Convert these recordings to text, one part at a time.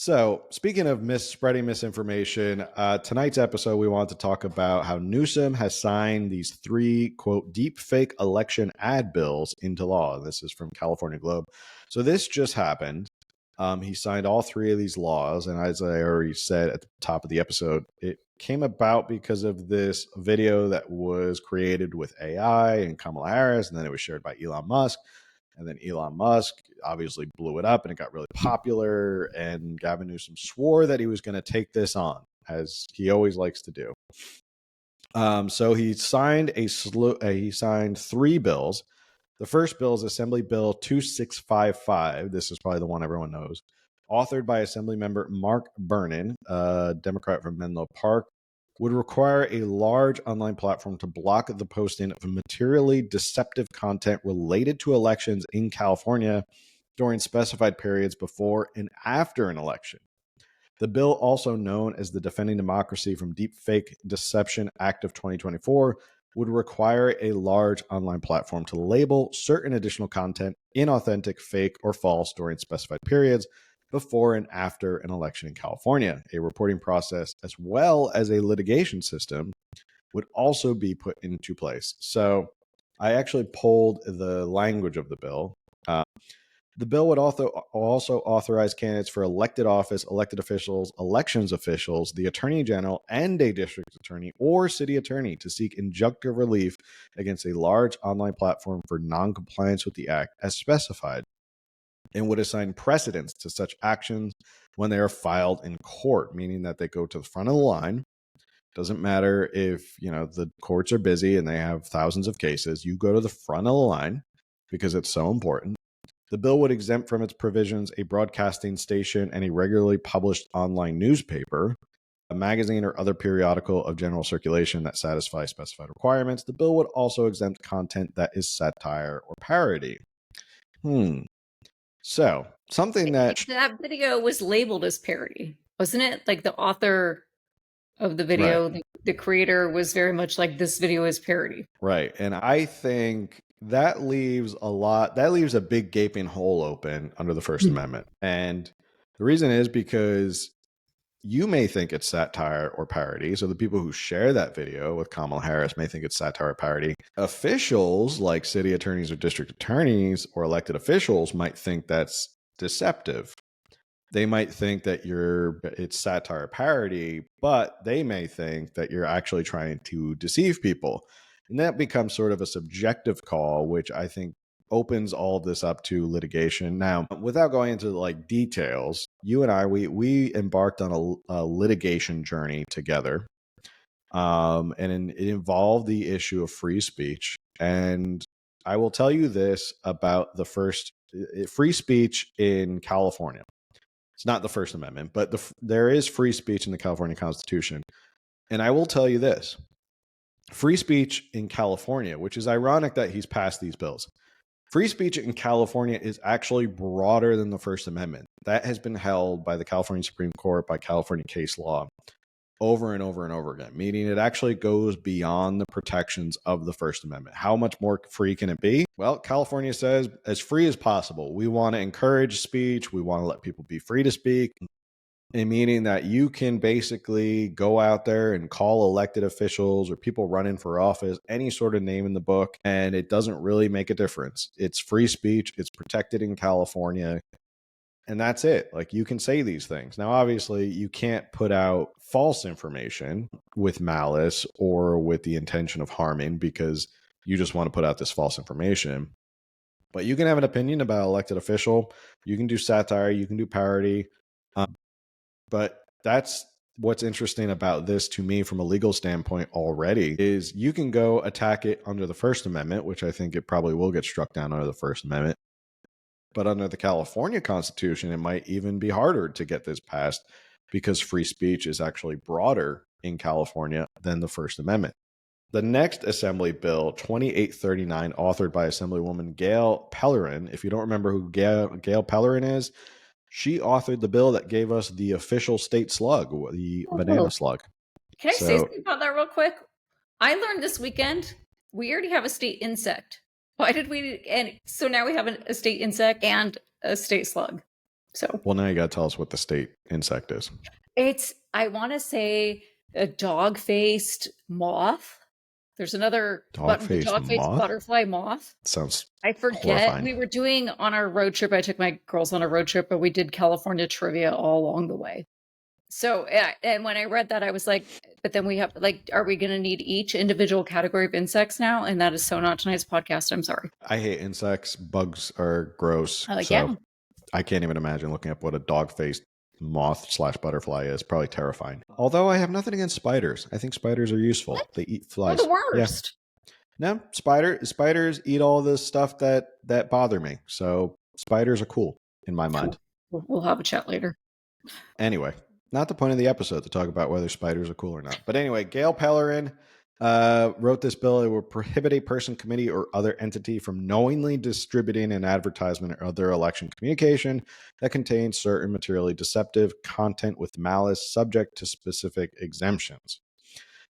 So, speaking of spreading misinformation, tonight's episode, we want to talk about how Newsom has signed these three, quote, deep fake election ad bills into law. This is from California Globe. So, this just happened. He signed all three of these laws. And as I already said at the top of the episode, it came about because of this video that was created with AI and Kamala Harris, and then it was shared by Elon Musk. And then Elon Musk obviously blew it up and it got really popular. And Gavin Newsom swore that he was going to take this on, as he always likes to do. So he signed he signed three bills. The first bill is Assembly Bill 2655. This is probably the one everyone knows. Authored by Assemblymember Mark Bernin, a Democrat from Menlo Park, would require a large online platform to block the posting of materially deceptive content related to elections in California during specified periods before and after an election. The bill, also known as the Defending Democracy from Deepfake Deception Act of 2024, would require a large online platform to label certain additional content inauthentic, fake, or false during specified periods before and after an election in California. A reporting process as well as a litigation system would also be put into place. So I actually pulled the language of the bill. The bill would also authorize candidates for elected office, elected officials, elections officials, the attorney general, and a district attorney or city attorney to seek injunctive relief against a large online platform for noncompliance with the act as specified, and would assign precedence to such actions when they are filed in court, meaning that they go to the front of the line. Doesn't matter if, the courts are busy and they have thousands of cases. You go to the front of the line because it's so important. The bill would exempt from its provisions a broadcasting station and a regularly published online newspaper, a magazine or other periodical of general circulation that satisfy specified requirements. The bill would also exempt content that is satire or parody. So, something that video was labeled as parody, wasn't it? Like the author of the video, right. The creator was very much like, this video is parody. Right. And I think that leaves a big gaping hole open under the First Amendment. And the reason is because you may think it's satire or parody. So the people who share that video with Kamala Harris may think it's satire or parody. Officials like city attorneys or district attorneys or elected officials might think that's deceptive. They might think that it's satire or parody, but they may think that you're actually trying to deceive people. And that becomes sort of a subjective call, which I think opens all of this up to litigation. Now, without going into details, you and I, we embarked on a litigation journey together. And it involved the issue of free speech. And I will tell you this about the first free speech in California. It's not the First Amendment, but there is free speech in the California Constitution. And I will tell you this. Free speech in California, which is ironic that he's passed these bills. Free speech in California is actually broader than the First Amendment. That has been held by the California Supreme Court, by California case law, over and over and over again, meaning it actually goes beyond the protections of the First Amendment. How much more free can it be? Well, California says as free as possible. We want to encourage speech. We want to let people be free to speak. And meaning that you can basically go out there and call elected officials or people running for office any sort of name in the book, and it doesn't really make a difference. It's free speech. It's protected in California. And that's it. You can say these things. Now, obviously, you can't put out false information with malice or with the intention of harming because you just want to put out this false information. But you can have an opinion about an elected official. You can do satire. You can do parody. But that's what's interesting about this to me from a legal standpoint already is you can go attack it under the First Amendment, which I think it probably will get struck down under the First Amendment. But under the California Constitution, it might even be harder to get this passed because free speech is actually broader in California than the First Amendment. The next Assembly Bill, 2839, authored by Assemblywoman Gail Pellerin. If you don't remember who Gail Pellerin is, she authored the bill that gave us the official state slug, the banana slug. Can I say something about that real quick? I learned this weekend, we already have a state insect. Why did we? And so now we have a state insect and a state slug. So, well, now you got to tell us what the state insect is. it's, I want to say, a dog-faced moth. There's another, but the Dog-faced dog-faced moth? butterfly moth. Sounds I forget. horrifying. We were doing on our road trip. I took my girls on a road trip, but we did California trivia all along the way. So, yeah, and when I read that, I was like, but then we have, like, are we going to need each individual category of insects now? And that is so not tonight's podcast. I'm sorry. I hate insects. Bugs are gross. Like, So yeah. I can't even imagine looking up what a dog-faced moth/butterfly is. Probably terrifying. Although I have nothing against spiders. I think spiders are useful. What? They eat They're flies. the worst. Yeah. No, spiders eat all the stuff that bother me. So spiders are cool in my mind. We'll have a chat later. Anyway, not the point of the episode to talk about whether spiders are cool or not. But anyway, Gail Pellerin wrote this bill. It would prohibit a person, committee, or other entity from knowingly distributing an advertisement or other election communication that contains certain materially deceptive content with malice subject to specific exemptions.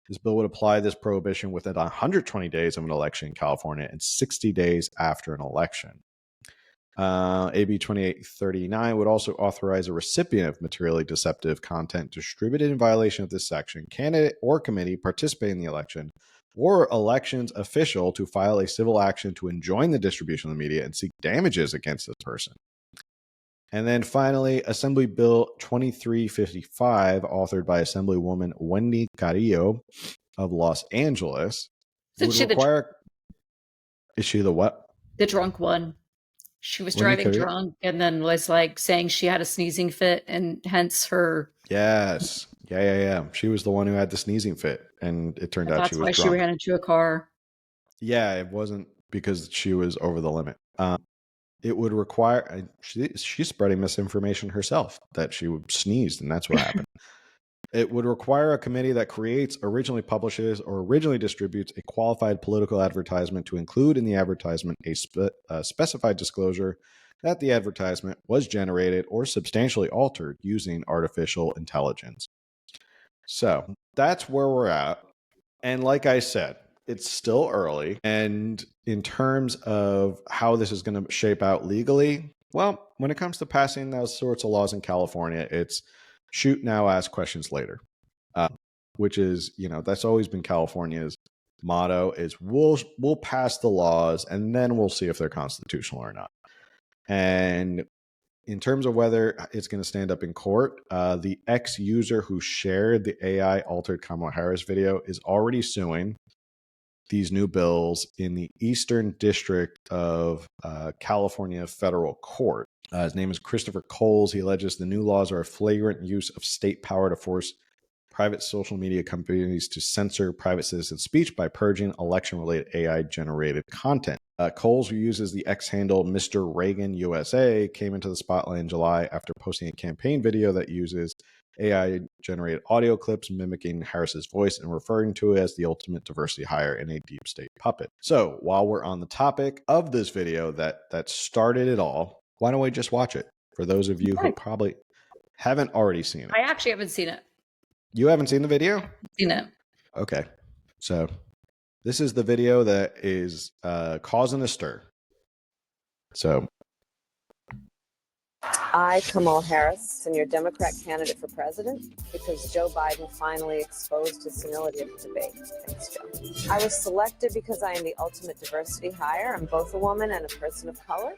This bill would apply this prohibition within 120 days of an election in California and 60 days after an election. AB 2839 would also authorize a recipient of materially deceptive content distributed in violation of this section, candidate or committee participating in the election, or elections official to file a civil action to enjoin the distribution of the media and seek damages against this person. And then finally, Assembly Bill 2355, authored by Assemblywoman Wendy Carrillo of Los Angeles, would require... Is she the what? The drunk one. She was driving drunk and then was like saying she had a sneezing fit and hence her... Yes. Yeah. She was the one who had the sneezing fit and it turned out she was drunk. That's why she ran into a car. Yeah, it wasn't because she was over the limit. It would require... She's spreading misinformation herself that she sneezed and that's what happened. It would require a committee that creates, originally publishes, or originally distributes a qualified political advertisement to include in the advertisement a specified disclosure that the advertisement was generated or substantially altered using artificial intelligence. So that's where we're at. And like I said, it's still early. And in terms of how this is going to shape out legally, well, when it comes to passing those sorts of laws in California, it's shoot now, ask questions later, which is, that's always been California's motto is we'll pass the laws and then we'll see if they're constitutional or not. And in terms of whether it's going to stand up in court, the ex-user who shared the AI altered Kamala Harris video is already suing these new bills in the Eastern District of California Federal Court. His name is Christopher Coles. He alleges the new laws are a flagrant use of state power to force private social media companies to censor private citizen speech by purging election-related AI-generated content. Coles, who uses the X handle Mr. Reagan USA, came into the spotlight in July after posting a campaign video that uses AI-generated audio clips mimicking Harris's voice and referring to it as the ultimate diversity hire in a deep state puppet. So while we're on the topic of this video that started it all, why don't we just watch it? For those of you who probably haven't already seen it. I actually haven't seen it. You haven't seen the video? Seen it. Okay. So this is the video that is causing a stir. So I, Kamala Harris, am your Democrat candidate for president because Joe Biden finally exposed his senility of the debate. Thanks, Joe. I was selected because I am the ultimate diversity hire. I'm both a woman and a person of color.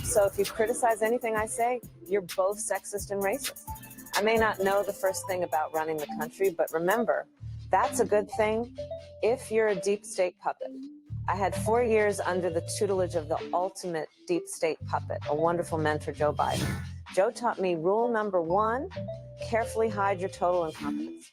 So if you criticize anything I say, you're both sexist and racist. I may not know the first thing about running the country, but remember, that's a good thing if you're a deep state puppet. I had 4 years under the tutelage of the ultimate deep state puppet, a wonderful mentor, Joe Biden. Joe taught me rule number 1, carefully hide your total incompetence.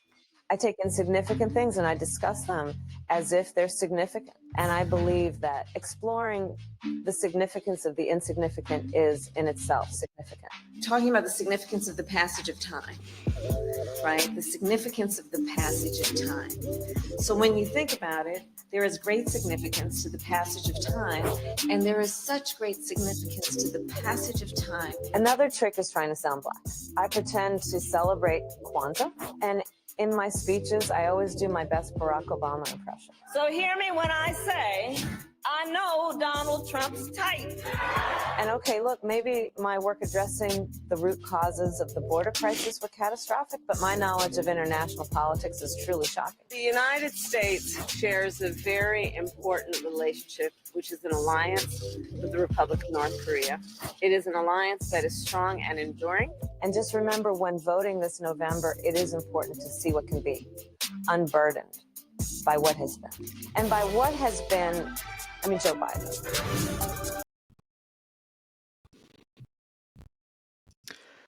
I take insignificant things and I discuss them as if they're significant. And I believe that exploring the significance of the insignificant is in itself significant. Talking about the significance of the passage of time, right? The significance of the passage of time. So when you think about it, there is great significance to the passage of time, and there is such great significance to the passage of time. Another trick is trying to sound black. I pretend to celebrate Kwanzaa, and in my speeches, I always do my best Barack Obama impression. So hear me when I say, I know Donald Trump's type. And okay, look, maybe my work addressing the root causes of the border crisis were catastrophic, but my knowledge of international politics is truly shocking. The United States shares a very important relationship, which is an alliance with the Republic of North Korea. It is an alliance that is strong and enduring. And just remember, when voting this November, it is important to see what can be unburdened by what has been. And by what has been, I mean Joe Biden.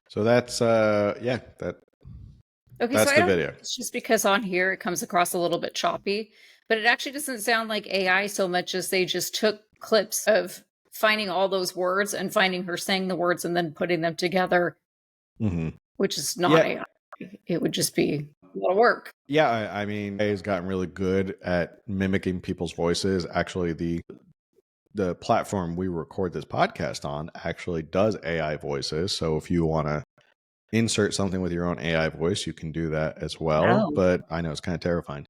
So that's Okay, that's so the video. It's just because on here it comes across a little bit choppy, but it actually doesn't sound like AI so much as they just took clips of finding all those words and finding her saying the words and then putting them together, which is not AI. It would just be a lot of work. Yeah, I mean, AI has gotten really good at mimicking people's voices. Actually, the platform we record this podcast on actually does AI voices. So if you want to insert something with your own AI voice, you can do that as well. Oh. But I know it's kind of terrifying.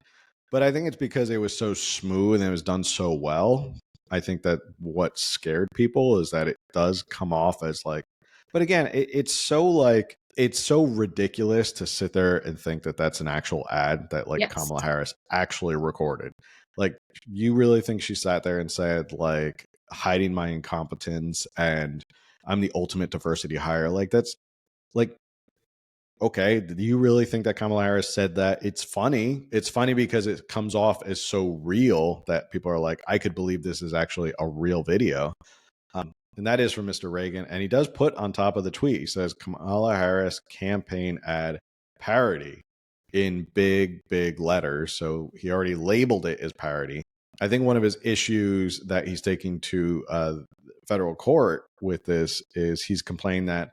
But I think it's because it was so smooth and it was done so well. I think that what scared people is that it does come off as like, but again, it's so ridiculous to sit there and think that that's an actual ad that like Kamala Harris actually recorded. Like, you really think she sat there and said like, hiding my incompetence and I'm the ultimate diversity hire? Like, that's like, okay, do you really think that Kamala Harris said that? It's funny. It's funny because it comes off as so real that people are like, I could believe this is actually a real video. And that is from Mr. Reagan. And he does put on top of the tweet, he says, Kamala Harris campaign ad parody in big, big letters. So he already labeled it as parody. I think one of his issues that he's taking to federal court with this is he's complained that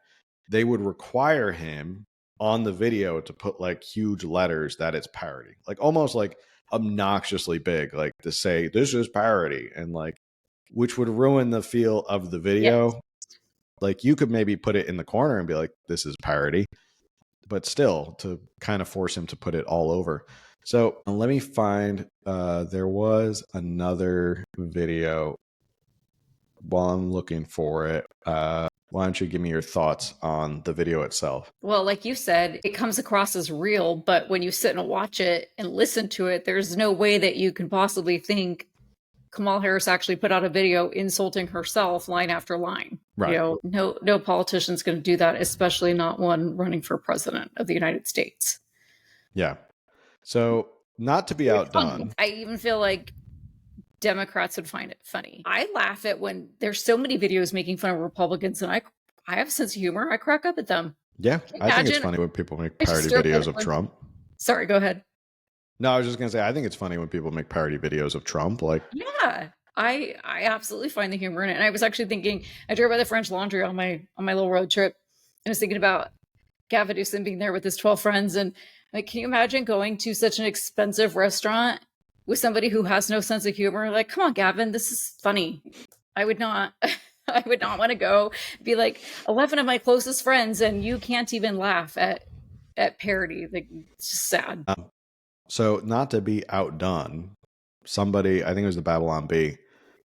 they would require him on the video to put like huge letters that it's parody, like almost like obnoxiously big, like to say this is parody, and like, which would ruin the feel of the video. Yes. Like, you could maybe put it in the corner and be like, this is parody, but still to kind of force him to put it all over. So let me find, there was another video while I'm looking for it. Why don't you give me your thoughts on the video itself? Well, like you said, it comes across as real, but when you sit and watch it and listen to it, there's no way that you can possibly think Kamala Harris actually put out a video insulting herself line after line. Right. You know, no politician's going to do that, especially not one running for president of the United States. Yeah. So not to be outdone. I even feel like Democrats would find it funny. I laugh at when there's so many videos making fun of Republicans, and I have a sense of humor. I crack up at them. Yeah, I think it's funny when people make parody videos of Trump. Sorry, go ahead. No, I was just going to say, I think it's funny when people make parody videos of Trump. Like, yeah, I absolutely find the humor in it. And I was actually thinking, I drove by the French Laundry on my little road trip, and I was thinking about Gavin Newsom being there with his 12 friends. And like, can you imagine going to such an expensive restaurant with somebody who has no sense of humor? Like, come on, Gavin, this is funny. I would not want to go be like 11 of my closest friends, and you can't even laugh at parody. Like, it's just sad. So not to be outdone, somebody, I think it was the Babylon Bee,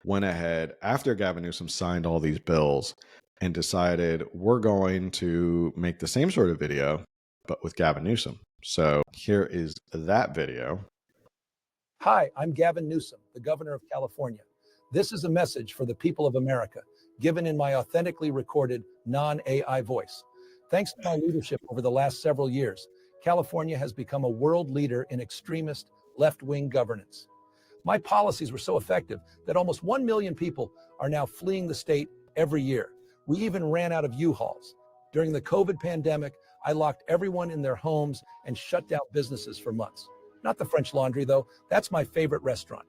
went ahead after Gavin Newsom signed all these bills and decided we're going to make the same sort of video, but with Gavin Newsom. So here is that video. Hi, I'm Gavin Newsom, the governor of California. This is a message for the people of America, given in my authentically recorded non-AI voice. Thanks to my leadership over the last several years, California has become a world leader in extremist left-wing governance. My policies were so effective that almost 1 million people are now fleeing the state every year. We even ran out of U-Hauls. During the COVID pandemic, I locked everyone in their homes and shut down businesses for months. Not the French Laundry, though. That's my favorite restaurant.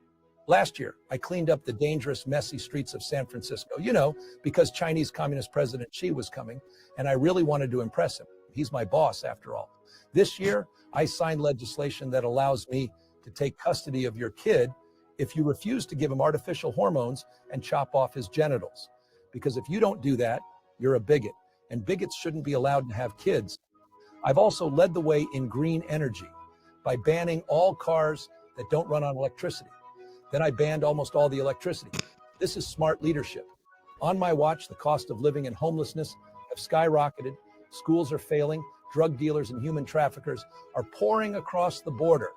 Last year, I cleaned up the dangerous, messy streets of San Francisco, because Chinese Communist President Xi was coming, and I really wanted to impress him. He's my boss, after all. This year, I signed legislation that allows me to take custody of your kid if you refuse to give him artificial hormones and chop off his genitals. Because if you don't do that, you're a bigot, and bigots shouldn't be allowed to have kids. I've also led the way in green energy by banning all cars that don't run on electricity. Then I banned almost all the electricity. This is smart leadership. On my watch, the cost of living and homelessness have skyrocketed. Schools are failing. Drug dealers and human traffickers are pouring across the border.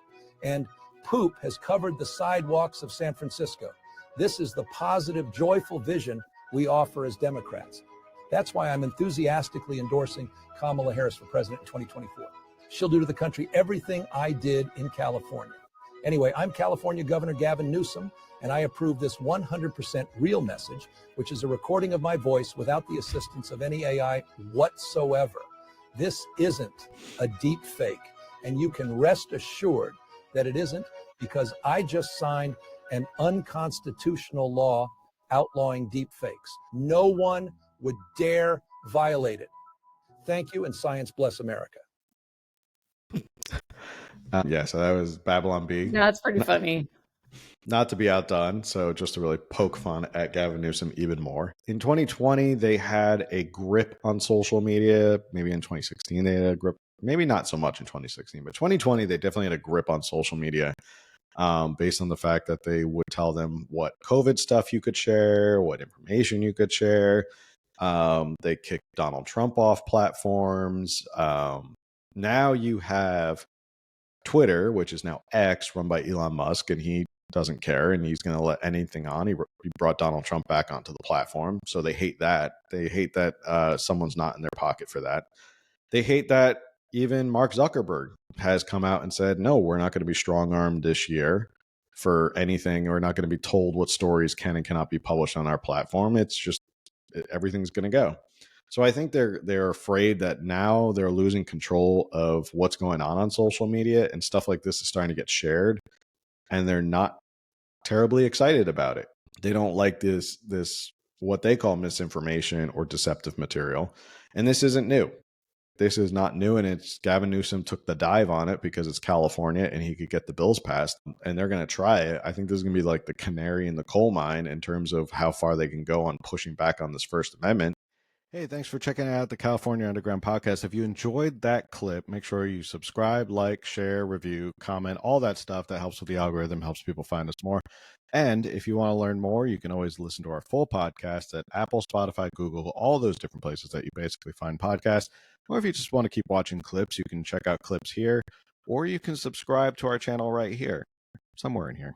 And poop has covered the sidewalks of San Francisco. This is the positive, joyful vision we offer as Democrats. That's why I'm enthusiastically endorsing Kamala Harris for president in 2024. She'll do to the country everything I did in California. Anyway, I'm California Governor Gavin Newsom, and I approve this 100% real message, which is a recording of my voice without the assistance of any AI whatsoever. This isn't a deep fake, and you can rest assured that it isn't, because I just signed an unconstitutional law outlawing deep fakes. No one would dare violate it. Thank you, and science bless America. Yeah, so that was Babylon Bee. That's pretty funny. Not to be outdone, so just to really poke fun at Gavin Newsom even more. In 2020, they had a grip on social media. Maybe in 2016, they had a grip. Maybe not so much in 2016, but 2020, they definitely had a grip on social media based on the fact that they would tell them what COVID stuff you could share, what information you could share. They kicked Donald Trump off platforms. Now you have Twitter, which is now X, run by Elon Musk, and he doesn't care, and he's going to let anything on. He brought Donald Trump back onto the platform, so they hate that. They hate that someone's not in their pocket for that. They hate that even Mark Zuckerberg has come out and said, no, we're not going to be strong-armed this year for anything. We're not going to be told what stories can and cannot be published on our platform. It's just everything's going to go. So I think they're afraid that now they're losing control of what's going on social media, and stuff like this is starting to get shared, and they're not terribly excited about it. They don't like this what they call misinformation or deceptive material. And this isn't new. This is not new, and it's Gavin Newsom took the dive on it because it's California and he could get the bills passed, and they're going to try it. I think this is going to be like the canary in the coal mine in terms of how far they can go on pushing back on this First Amendment. Hey, thanks for checking out the California Underground Podcast. If you enjoyed that clip, make sure you subscribe, like, share, review, comment, all that stuff that helps with the algorithm, helps people find us more. And if you want to learn more, you can always listen to our full podcast at Apple, Spotify, Google, all those different places that you basically find podcasts. Or if you just want to keep watching clips, you can check out clips here, or you can subscribe to our channel right here, somewhere in here.